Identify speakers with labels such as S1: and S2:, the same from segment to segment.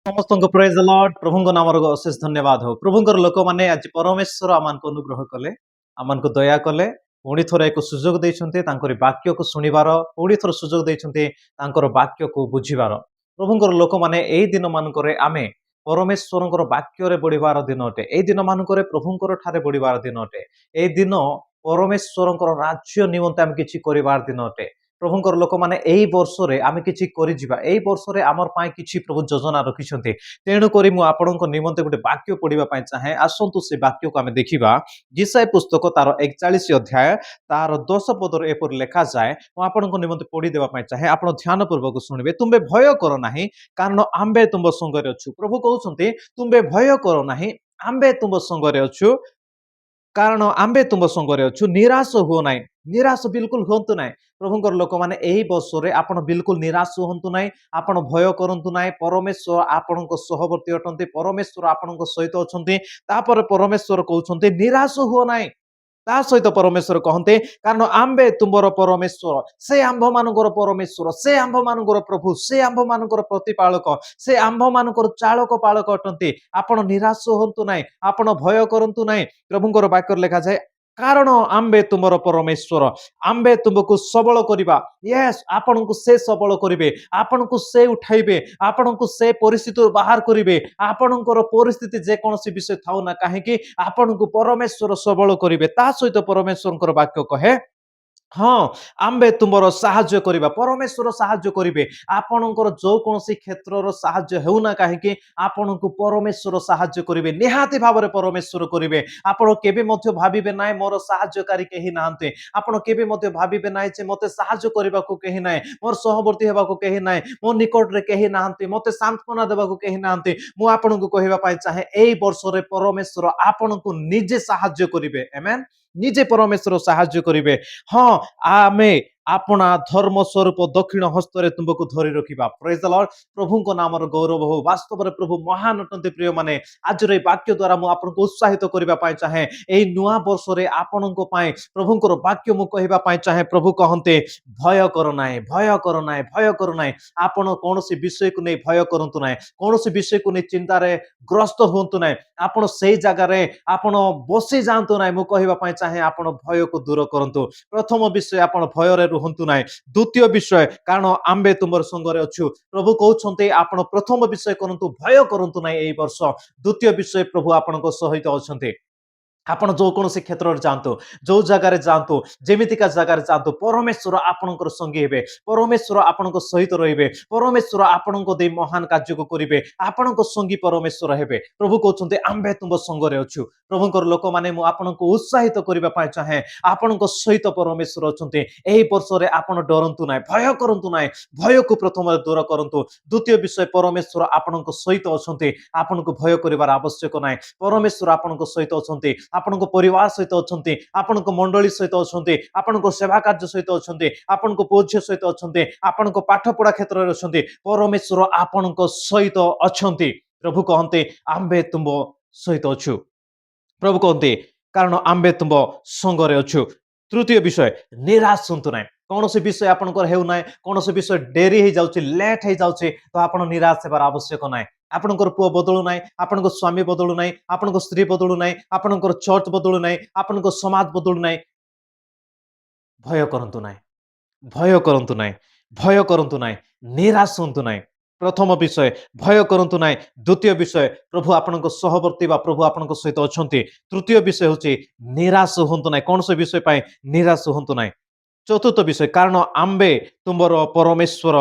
S1: ସମସ୍ତଙ୍କୁ ପ୍ରେଜ୍ ଦ ଲର୍ଡ ପ୍ରଭୁଙ୍କ ନାମର ଅଶେଷ ଧନ୍ୟବାଦ ହଉ। ପ୍ରଭୁଙ୍କର ଲୋକମାନେ ଆଜି ପରମେଶ୍ୱର ଆମମାନଙ୍କୁ ଅନୁଗ୍ରହ କଲେ, ଆମମାନଙ୍କୁ ଦୟା କଲେ, ପୁଣି ଥରେ ଏକ ସୁଯୋଗ ଦେଇଛନ୍ତି ତାଙ୍କରି ବାକ୍ୟକୁ ଶୁଣିବାର, ପୁଣି ଥରେ ସୁଯୋଗ ଦେଇଛନ୍ତି ତାଙ୍କର ବାକ୍ୟକୁ ବୁଝିବାର। ପ୍ରଭୁଙ୍କର ଲୋକମାନେ ଏଇ ଦିନ ମାନଙ୍କରେ ଆମେ ପରମେଶ୍ୱରଙ୍କର ବାକ୍ୟରେ ବଢିବାର ଦିନ ଅଟେ। ଏଇ ଦିନ ମାନଙ୍କରେ ପ୍ରଭୁଙ୍କର ଠାରେ ବଢିବାର ଦିନ ଅଟେ। ଏଇ ଦିନ ପରମେଶ୍ୱରଙ୍କର ରାଜ୍ୟ ନିମନ୍ତେ ଆମେ କିଛି କରିବାର ଦିନ ଅଟେ। ପ୍ରଭୁଙ୍କର ଲୋକମାନେ ଏଇ ବର୍ଷରେ ଆମେ କିଛି କରିଯିବା, ଏଇ ବର୍ଷରେ ଆମର ପାଇଁ କିଛି ପ୍ରଭୁ ଯୋଜନା ରଖିଛନ୍ତି। ତେଣୁ କରି ମୁଁ ଆପଣଙ୍କ ନିମନ୍ତେ ଗୋଟେ ବାକ୍ୟ ପଢିବା ପାଇଁ ଚାହେଁ। ଆସନ୍ତୁ ସେ ବାକ୍ୟକୁ ଆମେ ଦେଖିବା। ଯିସାଇ ପୁସ୍ତକ ତାର 41 ଅଧ୍ୟାୟ ତାର 10 ପଦରେ ଏପରି ଲେଖାଯାଏ। ମୁଁ ଆପଣଙ୍କ ନିମନ୍ତେ ପଢିଦେବା ପାଇଁ ଚାହେଁ। ଆପଣ ଧ୍ୟାନ ପୂର୍ବକ ଶୁଣିବେ। ତୁମ୍ଭେ ଭୟ କର ନାହିଁ, କାରଣ ଆମ୍ଭେ ତୁମ ସଙ୍ଗରେ ଅଛୁ। ପ୍ରଭୁ କହୁଛନ୍ତି ତୁମ୍ଭେ ଭୟ କର ନାହିଁ, ଆମ୍ଭେ ତୁମ ସଙ୍ଗରେ ଅଛୁ, କାରଣ ଆମ୍ଭେ ତୁମ ସଙ୍ଗରେ ଅଛୁ। ନିରାଶ ହୁଅ ନାହିଁ, ନିରାଶ ବିଲକୁଲ ହୁଅନ୍ତୁ ନାହିଁ। ପ୍ରଭୁଙ୍କର ଲୋକମାନେ ଏହି ବର୍ଷରେ ଆପଣ ବିଲକୁଲ ନିରାଶ ହୁଅନ୍ତୁ ନାହିଁ, ଆପଣ ଭୟ କରନ୍ତୁ ନାହିଁ। ପରମେଶ୍ୱର ଆପଣଙ୍କ ସହବର୍ତ୍ତୀ ଅଟନ୍ତି, ପରମେଶ୍ୱର ଆପଣଙ୍କ ସହିତ ଅଛନ୍ତି। ତାପରେ ପରମେଶ୍ୱର କହୁଛନ୍ତି ନିରାଶ ହୁଅ ନାହିଁ। ତା ସହିତ ପରମେଶ୍ୱର କହନ୍ତି କାରଣ ଆମ୍ଭେ ତୁମର ପରମେଶ୍ୱର, ସେ ଆମ୍ଭମାନଙ୍କର ପରମେଶ୍ୱର, ସେ ଆମ୍ଭମାନଙ୍କର ପ୍ରଭୁ, ସେ ଆମ୍ଭମାନଙ୍କର ପ୍ରତିପାଳକ, ସେ ଆମ୍ଭମାନଙ୍କର ଚାଳକ ପାଳକ ଅଟନ୍ତି। ଆପଣ ନିରାଶ ହୁଅନ୍ତୁ ନାହିଁ, ଆପଣ ଭୟ କରନ୍ତୁ ନାହିଁ। ପ୍ରଭୁଙ୍କର ବାକ୍ୟରେ ଲେଖାଯାଏ କାରଣ ଆମ୍ଭେ ତୁମର ପରମେଶ୍ୱର, ଆମ୍ଭେ ତୁମକୁ ସବଳ କରିବା। ୟେସ୍, ଆପଣଙ୍କୁ ସେ ସବଳ କରିବେ, ଆପଣଙ୍କୁ ସେ ଉଠାଇବେ, ଆପଣଙ୍କୁ ସେ ପରିସ୍ଥିତିରୁ ବାହାର କରିବେ। ଆପଣଙ୍କର ପରିସ୍ଥିତି ଯେକୌଣସି ବିଷୟ ଥାଉ ନା କାହିଁକି, ଆପଣଙ୍କୁ ପରମେଶ୍ୱର ସବଳ କରିବେ। ତା ସହିତ ପରମେଶ୍ୱରଙ୍କର ବାକ୍ୟ କହେ ହଁ ଆମ୍ଭେ ତୁମର ସାହାଯ୍ୟ କରିବା। ପରମେଶ୍ୱର ସାହାଯ୍ୟ କରିବେ। ଆପଣଙ୍କର ଯୋଉ କୌଣସି କ୍ଷେତ୍ରର ସାହାଯ୍ୟ ହେଉନା କାହିଁକି, ଆପଣଙ୍କୁ ପରମେଶ୍ୱର ସାହାଯ୍ୟ କରିବେ। ନିହାତି ଭାବରେ ପରମେଶ୍ୱର କରିବେ। ଆପଣ କେବେ ମଧ୍ୟ ଭାବିବେ ନାହିଁ ମୋର ସାହାଯ୍ୟକାରୀ କେହି ନାହାନ୍ତି। ଆପଣ କେବେ ମଧ୍ୟ ଭାବିବେ ନାହିଁ ଯେ ମୋତେ ସାହାଯ୍ୟ କରିବାକୁ କେହି ନାହିଁ, ମୋର ସହବର୍ତ୍ତୀ ହେବାକୁ କେହି ନାହିଁ, ମୋ ନିକଟରେ କେହି ନାହାନ୍ତି, ମୋତେ ସାନ୍ତ୍ୱନା ଦେବାକୁ କେହି ନାହାନ୍ତି। ମୁଁ ଆପଣଙ୍କୁ କହିବା ପାଇଁ ଚାହେଁ ଏଇ ବର୍ଷରେ ପରମେଶ୍ୱର ଆପଣଙ୍କୁ ନିଜେ ସାହାଯ୍ୟ କରିବେ। ଆମେନ୍। ନିଜେ ପରମେଶ୍ୱର ସାହାଯ୍ୟ କରିବେ। ହଁ ଆମେ ଆପଣା ଧର୍ମ ସ୍ୱରୂପ ଦକ୍ଷିଣ ହସ୍ତରେ ତୁମକୁ ଧରି ରଖିବା। ପ୍ରେଜ୍ ଦ ଲର୍ଡ। ପ୍ରଭୁଙ୍କ ନାମର ଗୌରବ ହଉ। ବାସ୍ତବରେ ପ୍ରଭୁ ମହାନ ଅଟନ୍ତି। ପ୍ରିୟମାନେ, ଆଜିର এই ବାକ୍ୟ ଦ୍ୱାରା ମୁଁ ଆପଣଙ୍କୁ ଉତ୍ସାହିତ କରିବା ପାଇଁ ଚାହେଁ। এই ନୂଆ ବର୍ଷରେ ଆପଣଙ୍କ ପାଇଁ ପ୍ରଭୁଙ୍କର ବାକ୍ୟ ମୁଁ କହିବା ପାଇଁ ଚାହେଁ। ପ୍ରଭୁ କହନ୍ତି ଭୟ କର ନାହିଁ, ଭୟ କର ନାହିଁ, ଭୟ କର ନାହିଁ। ଆପଣ କୌଣସି ବିଷୟକୁ ନେଇ ଭୟ କରନ୍ତୁ ନାହିଁ, କୌଣସି ବିଷୟକୁ ନେଇ ଚିନ୍ତାରେ ଗ୍ରସ୍ତ ହୁଅନ୍ତୁ ନାହିଁ। ଆପଣ ସେଇ ଜାଗାରେ ଆପଣ ବସି ଯାଆନ୍ତୁ ନାହିଁ। ମୁଁ କହିବା ପାଇଁ ଚାହେଁ ଆପଣ ଭୟକୁ ଦୂର କରନ୍ତୁ। ପ୍ରଥମ ବିଷୟ ଆପଣ ଭୟରେ ରୁହନ୍ତୁ ନାହିଁ। ଦ୍ୱିତୀୟ ବିଷୟ କାରଣ ଆମ୍ଭେ ତୁମର ସଙ୍ଗରେ ଅଛୁ। ପ୍ରଭୁ କହୁଛନ୍ତି ଆପଣ ପ୍ରଥମ ବିଷୟ କରନ୍ତୁ, ଭୟ କରନ୍ତୁ ନାହିଁ ଏଇ ବର୍ଷ। ଦ୍ୱିତୀୟ ବିଷୟ ପ୍ରଭୁ ଆପଣଙ୍କ ସହିତ ଅଛନ୍ତି। ଆପଣ ଯୋଉ କୌଣସି କ୍ଷେତ୍ରରେ ଯାଆନ୍ତୁ, ଯୋଉ ଜାଗାରେ ଯାଆନ୍ତୁ, ଯେମିତିକା ଜାଗାରେ ଯାଆନ୍ତୁ, ପରମେଶ୍ୱର ଆପଣଙ୍କର ସଙ୍ଗୀ ହେବେ, ପରମେଶ୍ୱର ଆପଣଙ୍କ ସହିତ ରହିବେ, ପରମେଶ୍ୱର ଆପଣଙ୍କ ଦେଇ ମହାନ କାର୍ଯ୍ୟକୁ କରିବେ, ଆପଣଙ୍କ ସଙ୍ଗୀ ପରମେଶ୍ୱର ହେବେ। ପ୍ରଭୁ କହୁଛନ୍ତି ଆମ୍ଭେ ତୁମ ସଙ୍ଗରେ ଅଛୁ। ପ୍ରଭୁଙ୍କର ଲୋକମାନେ ମୁଁ ଆପଣଙ୍କୁ ଉତ୍ସାହିତ କରିବା ପାଇଁ ଚାହେଁ। ଆପଣଙ୍କ ସହିତ ପରମେଶ୍ୱର ଅଛନ୍ତି। ଏହି ବର୍ଷରେ ଆପଣ ଡରନ୍ତୁ ନାହିଁ, ଭୟ କରନ୍ତୁ ନାହିଁ। ଭୟକୁ ପ୍ରଥମେ ଦୂର କରନ୍ତୁ। ଦ୍ୱିତୀୟ ବିଷୟ ପରମେଶ୍ୱର ଆପଣଙ୍କ ସହିତ ଅଛନ୍ତି। ଆପଣଙ୍କୁ ଭୟ କରିବାର ଆବଶ୍ୟକ ନାହିଁ। ପରମେଶ୍ୱର ଆପଣଙ୍କ ସହିତ ଅଛନ୍ତି, ଆପଣଙ୍କ ପରିବାର ସହିତ ଅଛନ୍ତି, ଆପଣଙ୍କ ମଣ୍ଡଳୀ ସହିତ ଅଛନ୍ତି, ଆପଣଙ୍କ ସେବା କାର୍ଯ୍ୟ ସହିତ ଅଛନ୍ତି, ଆପଣଙ୍କ ପୁଅ ଝିଅ ସହିତ ଅଛନ୍ତି, ଆପଣଙ୍କ ପାଠ ପଢା କ୍ଷେତ୍ରରେ ଅଛନ୍ତି। ପରମେଶ୍ୱର ଆପଣଙ୍କ ସହିତ ଅଛନ୍ତି। ପ୍ରଭୁ କହନ୍ତି ଆମ୍ଭେ ତୁମ ସହିତ ଅଛୁ। ପ୍ରଭୁ କହନ୍ତି କାରଣ ଆମ୍ଭେ ତୁମ ସଙ୍ଗରେ ଅଛୁ। ତୃତୀୟ ବିଷୟ ନିରାଶ ହୁଅନ୍ତୁ ନାହିଁ। କୌଣସି ବିଷୟ ଆପଣଙ୍କର ହେଉନାହିଁ, କୌଣସି ବିଷୟ ଡେରି ହେଇଯାଉଛି, ଲେଟ୍ ହେଇଯାଉଛି, ତ ଆପଣ ନିରାଶ ହେବାର ଆବଶ୍ୟକ ନାହିଁ। ଆପଣଙ୍କର ପୁଅ ବଦଳୁ ନାହିଁ, ଆପଣଙ୍କ ସ୍ୱାମୀ ବଦଳୁ ନାହିଁ, ଆପଣଙ୍କ ସ୍ତ୍ରୀ ବଦଳୁ ନାହିଁ, ଆପଣଙ୍କର ଚର୍ଚ୍ଚ ବଦଳୁ ନାହିଁ, ଆପଣଙ୍କ ସମାଜ ବଦଳୁ ନାହିଁ। ଭୟ କରନ୍ତୁ ନାହିଁ, ଭୟ କରନ୍ତୁ ନାହିଁ, ଭୟ କରନ୍ତୁ ନାହିଁ, ନିରାଶ ହୁଅନ୍ତୁ ନାହିଁ। ପ୍ରଥମ ବିଷୟ ଭୟ କରନ୍ତୁ ନାହିଁ। ଦ୍ୱିତୀୟ ବିଷୟ ପ୍ରଭୁ ଆପଣଙ୍କ ସହବର୍ତ୍ତୀ ବା ପ୍ରଭୁ ଆପଣଙ୍କ ସହିତ ଅଛନ୍ତି। ତୃତୀୟ ବିଷୟ ହେଉଛି ନିରାଶ ହୁଅନ୍ତୁ ନାହିଁ, କୌଣସି ବିଷୟ ପାଇଁ ନିରାଶ ହୁଅନ୍ତୁ ନାହିଁ। ଚତୁର୍ଥ ବିଷୟ କାରଣ ଆମ୍ଭେ ତୁମର ପରମେଶ୍ୱର,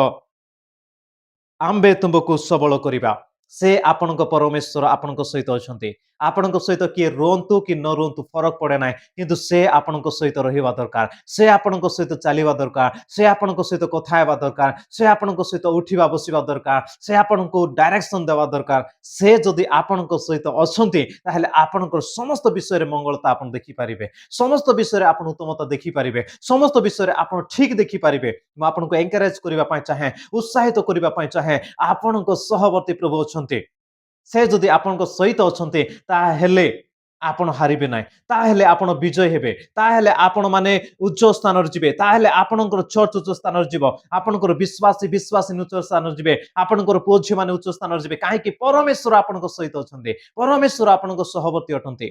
S1: ଆମ୍ଭେ ତୁମକୁ ସବଳ କରିବା। ସେ ଆପଣଙ୍କ ପରମେଶ୍ୱର ଆପଣଙ୍କ ସହିତ ଅଛନ୍ତି। ଆପଣଙ୍କ ସହିତ କିଏ ରୁହନ୍ତୁ କି ନ ରୁହନ୍ତୁ ଫରକ ପଡେ ନାହିଁ, କିନ୍ତୁ ସେ ଆପଣଙ୍କ ସହିତ ରହିବା ଦରକାର, ସେ ଆପଣଙ୍କ ସହିତ ଚାଲିବା ଦରକାର, ସେ ଆପଣଙ୍କ ସହିତ କଥା ହେବା ଦରକାର, ସେ ଆପଣଙ୍କ ସହିତ ଉଠିବା ବସିବା ଦରକାର, ସେ ଆପଣଙ୍କୁ ଡାଇରେକ୍ସନ ଦେବା ଦରକାର। ସେ ଯଦି ଆପଣଙ୍କ ସହିତ ଅଛନ୍ତି ତାହେଲେ ଆପଣଙ୍କର ସମସ୍ତ ବିଷୟରେ ମଙ୍ଗଳତା ଆପଣ ଦେଖିପାରିବେ, ସମସ୍ତ ବିଷୟରେ ଆପଣ ଉତ୍ତମତା ଦେଖିପାରିବେ, ସମସ୍ତ ବିଷୟରେ ଆପଣ ଠିକ ଦେଖିପାରିବେ। ମୁଁ ଆପଣଙ୍କୁ ଏନକରେଜ କରିବା ପାଇଁ ଚାହେଁ, ଉତ୍ସାହିତ କରିବା ପାଇଁ ଚାହେଁ। ଆପଣଙ୍କ ସହବର୍ତ୍ତୀ ପ୍ରଭୁ ଅଛନ୍ତି। ସେ ଯଦି ଆପଣଙ୍କ ସହିତ ଅଛନ୍ତି ତାହେଲେ ଆପଣ ହାରିବେ ନାହିଁ। ତାହେଲେ ଆପଣ ବିଜୟ ହେବେ। ତାହେଲେ ଆପଣମାନେ ଉଚ୍ଚ ସ୍ଥାନରେ ଯିବେ। ତାହେଲେ ଆପଣଙ୍କର ଚର୍ଚ୍ଚ ଉଚ୍ଚ ସ୍ଥାନରେ ଯିବ। ଆପଣଙ୍କର ବିଶ୍ୱାସୀ ଉଚ୍ଚ ସ୍ଥାନରେ ଯିବେ। ଆପଣଙ୍କର ପୁଅ ଝିଅମାନେ ଉଚ୍ଚ ସ୍ଥାନରେ ଯିବେ। କାହିଁକି? ପରମେଶ୍ୱର ଆପଣଙ୍କ ସହିତ ଅଛନ୍ତି। ପରମେଶ୍ୱର ଆପଣଙ୍କ ସହବର୍ତ୍ତୀ ଅଟନ୍ତି।